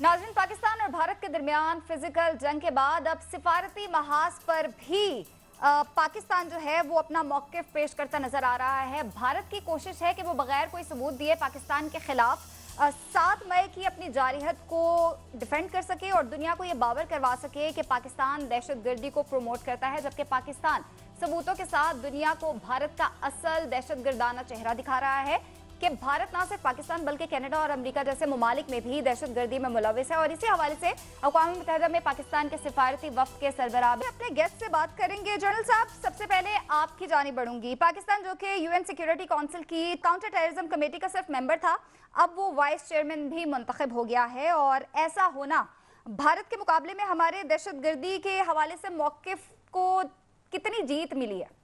नाज़रीन, पाकिस्तान और भारत के दरमियान फिजिकल जंग के बाद अब सिफारती महाज पर भी पाकिस्तान जो है वो अपना मौक़िफ़ पेश करता नजर आ रहा है। भारत की कोशिश है कि वो बगैर कोई सबूत दिए पाकिस्तान के खिलाफ 7 मई की अपनी जारहियत को डिफेंड कर सके और दुनिया को ये बावर करवा सके कि पाकिस्तान दहशतगर्दी को प्रमोट करता है, जबकि पाकिस्तान सबूतों के साथ दुनिया को भारत का असल दहशतगर्दाना चेहरा दिखा रहा है कि भारत ना सिर्फ पाकिस्तान बल्कि कनाडा और अमेरिका जैसे ममालिक में भी दहशतगर्दी में मुलविस है। और इसी हवाले से अक़वाम मुत्तहिदा में पाकिस्तान के सिफारती वफ़द के सरबराह अपने गेस्ट से बात करेंगे। जनरल साहब, सबसे पहले आपकी जानिब बढ़ूंगी। पाकिस्तान जो कि यूएन सिक्योरिटी काउंसिल की काउंटर टेररिज्म कमेटी का सिर्फ मेंबर था, अब वो वाइस चेयरमैन भी मुंतखब हो गया है और ऐसा होना भारत के मुकाबले में हमारे दहशतगर्दी के हवाले से मौक़िफ़ को कितनी जीत मिली है?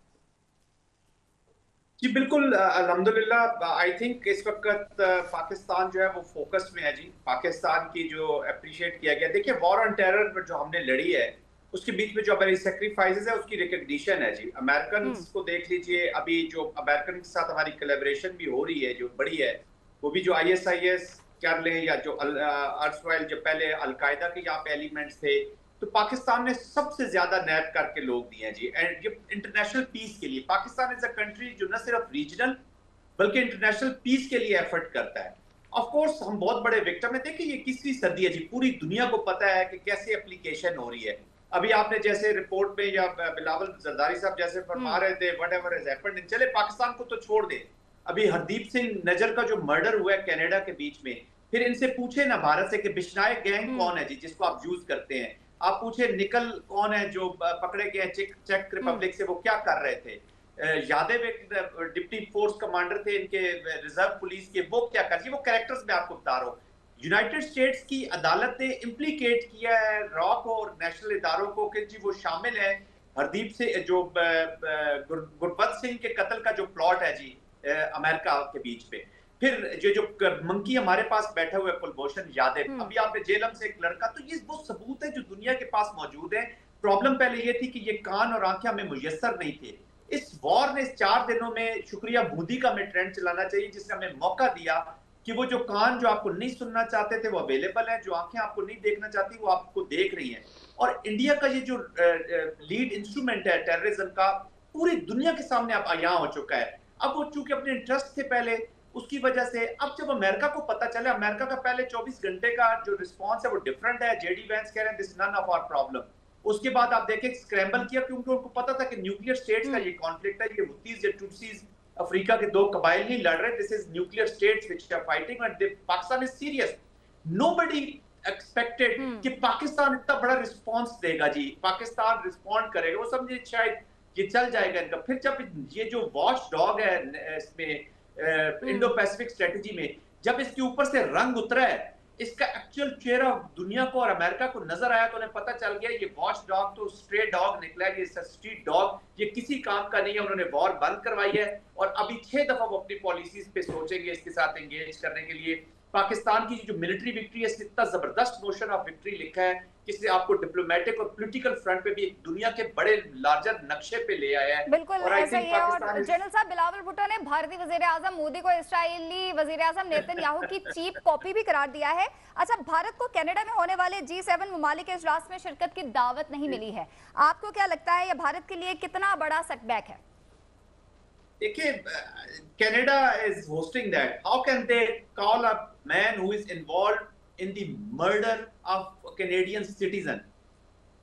जी बिल्कुल, अल्हम्दुलिल्लाह। आई थिंक इस वक्त पाकिस्तान जो है वो फोकस में है जी। पाकिस्तान की जो अप्रिशिएट किया गया, देखिए वॉर ऑन टेरर जो हमने लड़ी है उसके बीच में जो हमारी सेक्रीफाइसेस है उसकी रिकग्निशन है जी। अमेरिकन को देख लीजिए, अभी जो अमेरिकन के साथ हमारी कोलैबोरेशन भी हो रही है जो बड़ी है, वो भी जो ISIS कर लें या जो अर्सवाइल जो पहले अलकायदा के यहाँ पे एलिमेंट्स थे, तो पाकिस्तान ने सबसे ज्यादा नैप करके लोग दिए हैं जी। एंड ये इंटरनेशनल पीस के लिए पाकिस्तान इज अ कंट्री जो न सिर्फ रीजनल बल्कि इंटरनेशनल पीस के लिए एफर्ट करता है। ऑफ कोर्स हम बहुत बड़े विक्टिम है। देखिए ये 21वीं सदी है जी, पूरी दुनिया को पता है कि कैसे एप्लीकेशन हो रही है। अभी आपने जैसे रिपोर्ट में या बिलावल जरदारी साहब जैसे फरमा रहे थे व्हाटएवर हैज हैपेंड, चले पाकिस्तान को तो छोड़ दे, अभी हरदीप सिंह नजर का जो मर्डर हुआ है कनाडा के बीच में, फिर इनसे पूछे ना भारत से कि बिश्नाई गैंग कौन है जी जिसको आप यूज करते हैं। आप पूछे निकल कौन है जो पकड़े गए चेक रिपब्लिक से, वो क्या कर रहे थे। यादव एक डिप्टी फोर्स कमांडर थे इनके रिजर्व पुलिस के, वो क्या कर, वो कैरेक्टर्स मैं आपको बता रहा हूँ। यूनाइटेड स्टेट्स की अदालत ने इम्प्लीकेट किया है रॉ को और नेशनल इदारों को कि जी वो शामिल है हरदीप से जो गुरबख्श सिंह के कत्ल का जो प्लॉट है जी अमेरिका के बीच पे। फिर जो मंकी हमारे पास बैठा हुआ है कुलभूषण यादव, अभी आपने जेलम से एक लड़का, तो ये वो सबूत है जो दुनिया के पास मौजूद है। प्रॉब्लम पहले ये थी कि ये कान और आंखें हमें मुयस्सर नहीं थे। इस वॉर ने इस 4 दिनों में, शुक्रिया मोदी का हमें ट्रेंड चलाना चाहिए जिसने हमें मौका दिया कि वो जो कान जो आपको नहीं सुनना चाहते थे वो अवेलेबल है, जो आंखें आपको नहीं देखना चाहती वो आपको देख रही हैं। और इंडिया का ये जो लीड इंस्ट्रूमेंट है टेररिज्म का, पूरी दुनिया के सामने अब यहाँ हो चुका है। अब वो चूंकि अपने इंटरेस्ट थे पहले, उसकी वजह से अब जब अमेरिका को पता चला, अमेरिका का पहले 24 घंटे का जो रिस्पांस है वो डिफरेंट है। जेडी वैंस कह रहे हैं this none of our problem. उसके बाद आप देखें स्क्रैम्बल किया क्योंकि उनको पता था कि न्यूक्लियर स्टेट्स का ये कॉन्फ्लिक्ट है, ये हुतीज या टुट्सीज अफ्रीका के 2 कबाइल नहीं लड़ रहे, this is nuclear states which are fighting and Pakistan is serious. Nobody expected कि पाकिस्तान इतना बड़ा रिस्पांस देगा जी, पाकिस्तान रिस्पॉन्ड करेगा। वो समझे शायद ये चल जाएगा इनका। फिर जब ये जो वॉच डॉग है इसमें इंडो पैसिफिक स्ट्रेटेजी में, जब इसके ऊपर से रंग उतरा है, इसका एक्चुअल चेहरा दुनिया को और अमेरिका को नजर आया, तो उन्हें पता चल गया ये वॉच डॉग तो स्ट्रे डॉग निकला है, ये स्ट्रीट डॉग, ये किसी काम का नहीं है। उन्होंने वॉर बंद करवाई है और अभी 6 दफा वो अपनी पॉलिसीज पे सोचेंगे इसके साथ एंगेज करने के लिए। पाकिस्तान की जो मिलिट्री विक्ट्री है, इतना जबरदस्त नोशन ऑफ विक्ट्री लिखा है किसी आपको डिप्लोमेटिक और पॉलिटिकल फ्रंट पे भी दुनिया के बड़े लार्जर नक्शे पे ले आया है। बिल्कुल ऐसा ही है। और जनरल साहब, बिलावल भुट्टो ने भारतीय वजीर आजम मोदी को इस्राएली वजीर आजम नेतन्याहू की चीप कॉपी भी करार दिया है। अच्छा, भारत को कनाडा में होने वाले G7 ममालिक के इजलास में शिरकत की दावत नहीं मिली है, आपको क्या लगता है यह भारत के लिए कितना बड़ा सेटबैक है? देखिए, Canada is hosting that, how can they call a man who is involved in the murder of a Canadian citizen?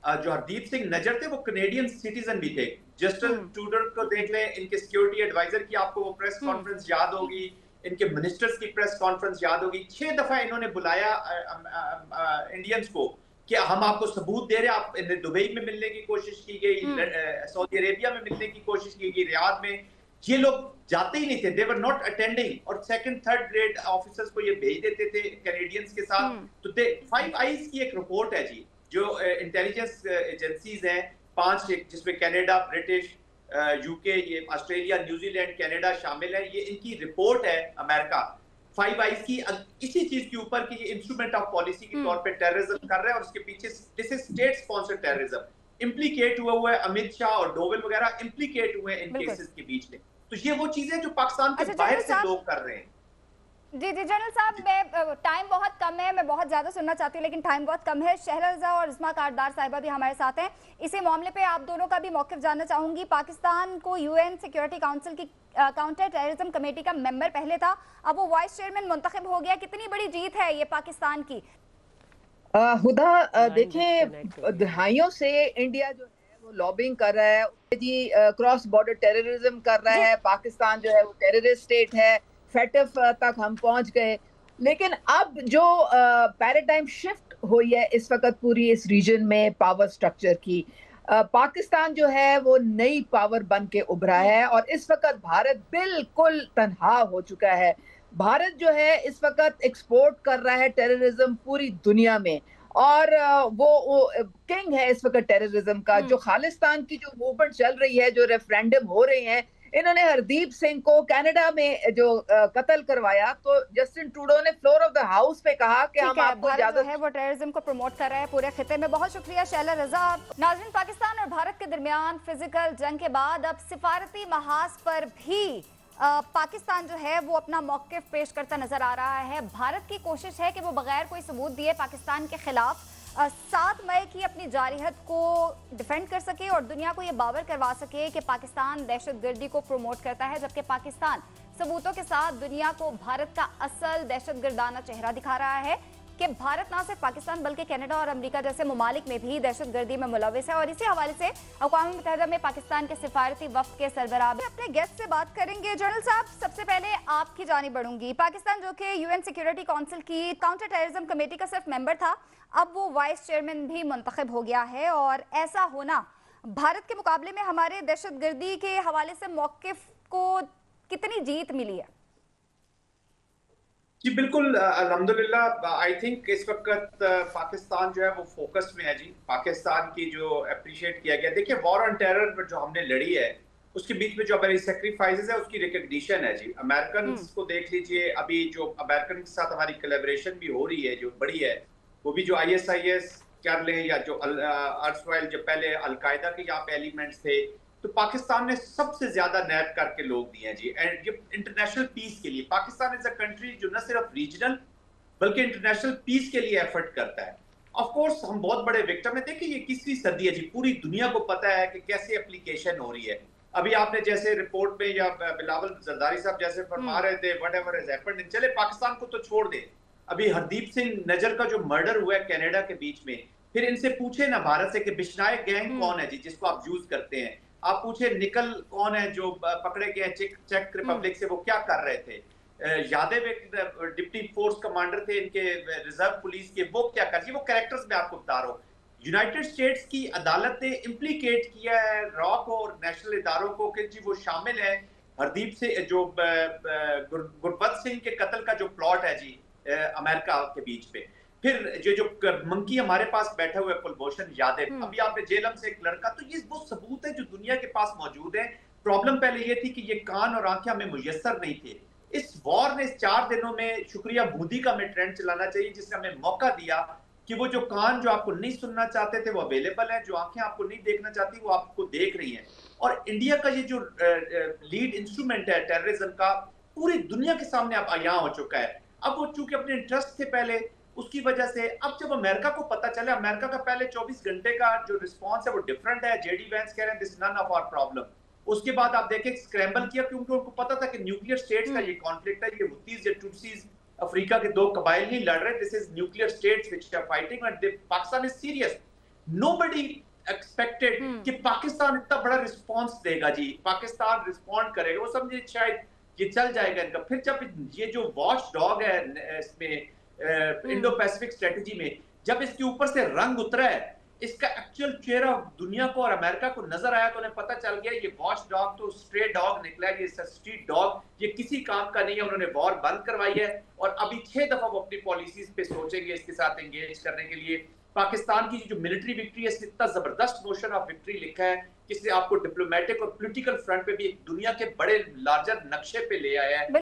जो हरदीप सिंह नजर थे वो कनेडियन सिटीजन भी थे। जस्टिन ट्रूडो को देख लें, इनके सिक्योरिटी एडवाइजर की आपको वो प्रेस कॉन्फ्रेंस याद होगी, इनके मिनिस्टर्स की प्रेस कॉन्फ्रेंस याद होगी। 6 दफा इन्होंने बुलाया इंडियंस को कि हम आपको सबूत दे रहे हैं। आप दुबई में मिलने की कोशिश की गई, सऊदी अरेबिया में मिलने की कोशिश की गई, रियाद में, ये लोग जाते ही नहीं थे, दे वर नॉट अटेंडिंग। और सेकंड थर्ड ग्रेड ऑफिसर्स को ये भेज देते थे कैनेडियंस के साथ। तो 5 आईज की एक रिपोर्ट है जी, जो इंटेलिजेंस एजेंसीज हैं 5, जिसमें कनाडा, ब्रिटिश, यूके, ये ऑस्ट्रेलिया, न्यूजीलैंड, कनाडा शामिल है। ये इनकी रिपोर्ट है अमेरिका 5 आईज की, इसी चीज के ऊपर कि ये इंस्ट्रूमेंट ऑफ पॉलिसी के तौर पे टेररिज्म कर रहे हैं और उसके पीछे this is state sponsored terrorism. Implicate हुआ है अमित शाह और डोवल वगैरह इम्प्लीकेट हुए इन केसेस के बीच में। तो ये वो चीजें जो पाकिस्तान के बाहर से लोग कर रहे हैं। जी जी जनरल साहब, मैं टाइम बहुत कम है, मैं बहुत ज़्यादा सुनना चाहती हूँ लेकिन टाइम बहुत कम है। शहरज़ा और उस्मा कारदार साहिबा भी हमारे साथ हैं। इसी मामले पे आप दोनों का भी मौक़िफ़ जानना चाहूँगी। पाकिस्तान को यूएन सिक्योरिटी काउंसिल की काउंटर टेररिज्म कमेटी का मेंबर पहले था, अब वो वाइस चेयरमैन मुंतखब हो गया। कितनी बड़ी जीत है ये पाकिस्तान की? हुदा देखें, डिस्कनेक्ट हो गया। दहाइयों से इंडिया जो है वो लॉबिंग कर रहा है जी, क्रॉस बॉर्डर टेररिज्म कर रहा जी है। पाकिस्तान जो है वो टेररिस्ट स्टेट है, फेटफ तक हम पहुंच गए। लेकिन अब जो पैराडाइम शिफ्ट हुई है इस वक्त पूरी इस रीजन में पावर स्ट्रक्चर की, पाकिस्तान जो है वो नई पावर बन के उभरा है और इस वक्त भारत बिल्कुल तन्हा हो चुका है। भारत जो है इस वक्त एक्सपोर्ट कर रहा है टेररिज्म पूरी दुनिया में, और वो किंग है इस वक्त टेररिज्म का। जो खालिस्तान की जो मूवमेंट चल रही है, जो रेफरेंडम हो रहे हैं, इन्होंने हरदीप सिंह को कनाडा में जो कत्ल करवाया, तो जस्टिन ट्रूडो ने फ्लोर ऑफ द हाउस पे कहा कि हम आपको भारत जो इजाजत है वो टेररिज्म को प्रमोट कर रहा है पूरे खिते में। बहुत शुक्रिया शैला रजा। नाज़रीन, पाकिस्तान और भारत के दरमियान फिजिकल जंग के बाद अब सिफारती महाज पर भी पाकिस्तान जो है वो अपना मौक़िफ़ पेश करता नजर आ रहा है। भारत की कोशिश है कि वो बगैर कोई सबूत दिए पाकिस्तान के खिलाफ 7 मई की अपनी जारहियत को डिफेंड कर सके और दुनिया को ये बावर करवा सके कि पाकिस्तान दहशतगर्दी को प्रमोट करता है, जबकि पाकिस्तान सबूतों के साथ दुनिया को भारत का असल दहशतगर्दाना चेहरा दिखा रहा है कि भारत ना सिर्फ पाकिस्तान बल्कि कनाडा और अमेरिका जैसे ममालिक में भी दहशतगर्दी में मुलविस है। और इसी हवाले से अक़वाम मुत्तहिदा में पाकिस्तान के सिफारती वफ़द के सरबराह अपने गेस्ट से बात करेंगे। जनरल साहब, सबसे पहले आपकी जानिब बढ़ूंगी। पाकिस्तान जो कि यूएन सिक्योरिटी काउंसिल की काउंटर टेररिज्म कमेटी का सिर्फ मेंबर था, अब वो वाइस चेयरमैन भी मुंतखब हो गया है, और ऐसा होना भारत के मुकाबले में हमारे दहशतगर्दी के हवाले से मौक़िफ़ को कितनी जीत मिली है? जी बिल्कुल, अल्हम्दुलिल्लाह। आई थिंक इस वक्त पाकिस्तान जो है वो फोकस में है जी। पाकिस्तान की जो अप्रिशिएट किया गया, देखिए वॉर ऑन टेरर जो हमने लड़ी है उसके बीच में जो हमारी सेक्रीफाइसेस है उसकी रिकग्निशन है जी। अमेरिकन को देख लीजिए, अभी जो अमेरिकन के साथ हमारी कोलैबोरेशन भी हो रही है जो बड़ी है, वो भी जो ISIS कर लें या जो अर्सवाइल जो पहले अलकायदा के यहाँ पे एलिमेंट्स थे, तो पाकिस्तान ने सबसे ज्यादा नैब करके लोग दिए हैं जी। एंड ये इंटरनेशनल पीस के लिए, पाकिस्तान इज अ कंट्री जो न सिर्फ रीजनल बल्कि इंटरनेशनल पीस के लिए एफर्ट करता है। ऑफ कोर्स हम बहुत बड़े विक्टिम है। देखिए ये किसवीं सदी है जी, पूरी दुनिया को पता है कि कैसे एप्लीकेशन हो रही है। अभी आपने जैसे रिपोर्ट में या बिलावल जरदारी साहब जैसे फरमा रहे थे, व्हाटएवर हैज हैपेंड, चले पाकिस्तान को तो छोड़ दे, अभी हरदीप सिंह नजर का जो मर्डर हुआ है कनाडा के बीच में, फिर इनसे पूछे ना भारत से कि बिश्नाई गैंग कौन है जी जिसको आप यूज करते हैं। आप पूछे निकल कौन है जो पकड़े गए चेक रिपब्लिक से, वो क्या कर रहे थे। यादव एक डिप्टी फोर्स कमांडर थे इनके रिजर्व पुलिस के, वो क्या कर रही, वो कैरेक्टर्स में आपको बता रहा हूँ। यूनाइटेड स्टेट्स की अदालत ने इम्प्लीकेट किया है रॉ को और नेशनल इदारों को कि जी वो शामिल है हरदीप से जो गुरबख्श सिंह के कत्ल का जो प्लॉट है जी अमेरिका के बीच पे। फिर जो मंकी हमारे पास बैठा हुआ है कुलभूषण यादव, अभी आपने जेलम से एक लड़का, तो ये वो सबूत है जो दुनिया के पास मौजूद है। प्रॉब्लम पहले ये थी कि ये कान और आंखें हमें मुयस्सर नहीं थे। इस वॉर ने इस 4 दिनों में, शुक्रिया मोदी का हमें ट्रेंड चलाना चाहिए जिसने हमें मौका दिया कि वो जो कान जो आपको नहीं सुनना चाहते थे वो अवेलेबल है, जो आंखें आपको नहीं देखना चाहती वो आपको देख रही हैं। और इंडिया का ये जो लीड इंस्ट्रूमेंट है टेररिज्म का, पूरी दुनिया के सामने अब यहाँ हो चुका है। अब वो चूंकि अपने इंटरेस्ट थे पहले, उसकी वजह से अब जब अमेरिका को पता चला, अमेरिका का पहले 24 घंटे का जो रिस्पांस है वो डिफरेंट है। जेडी वैंस कह रहे हैं this none of our problem. उसके बाद आप देखें स्क्रैम्बल किया क्योंकि उनको पता था कि न्यूक्लियर स्टेट्स का ये कॉन्फ्लिक्ट है, ये हुतीज या टूटसीज अफ्रीका के 2 कबाइल नहीं लड़ रहे, this is nuclear states which are fighting and Pakistan is serious. Nobody expected कि पाकिस्तान इतना बड़ा रिस्पांस देगा जी, पाकिस्तान रिस्पॉन्ड करेगा, वो समझे शायद ये चल जाएगा इनका। फिर जब ये जो वॉच डॉग है इसमें इंडो पैसिफिक स्ट्रेटेजी में, जब इसके ऊपर से रंग उतरा है, इसका एक्चुअल चेहरा दुनिया को और अमेरिका को नजर आया, तो उन्हें पता चल गया ये वॉच डॉग तो स्ट्रे डॉग निकला, ये स्ट्रीट डॉग, ये किसी काम का नहीं है। उन्होंने वॉर बंद करवाई है और अभी 6 दफा वो अपनी पॉलिसीज पे सोचेंगे इसके साथ एंगेज करने के लिए। पाकिस्तान की जो मिलिट्री विक्ट्री है, इसने इतना जबरदस्त नोशन ऑफ विक्ट्री लिखा है कि इसने आपको डिप्लोमेटिक और पॉलिटिकल फ्रंट पे भी एक दुनिया के बड़े लार्जर नक्शे पे ले आया है।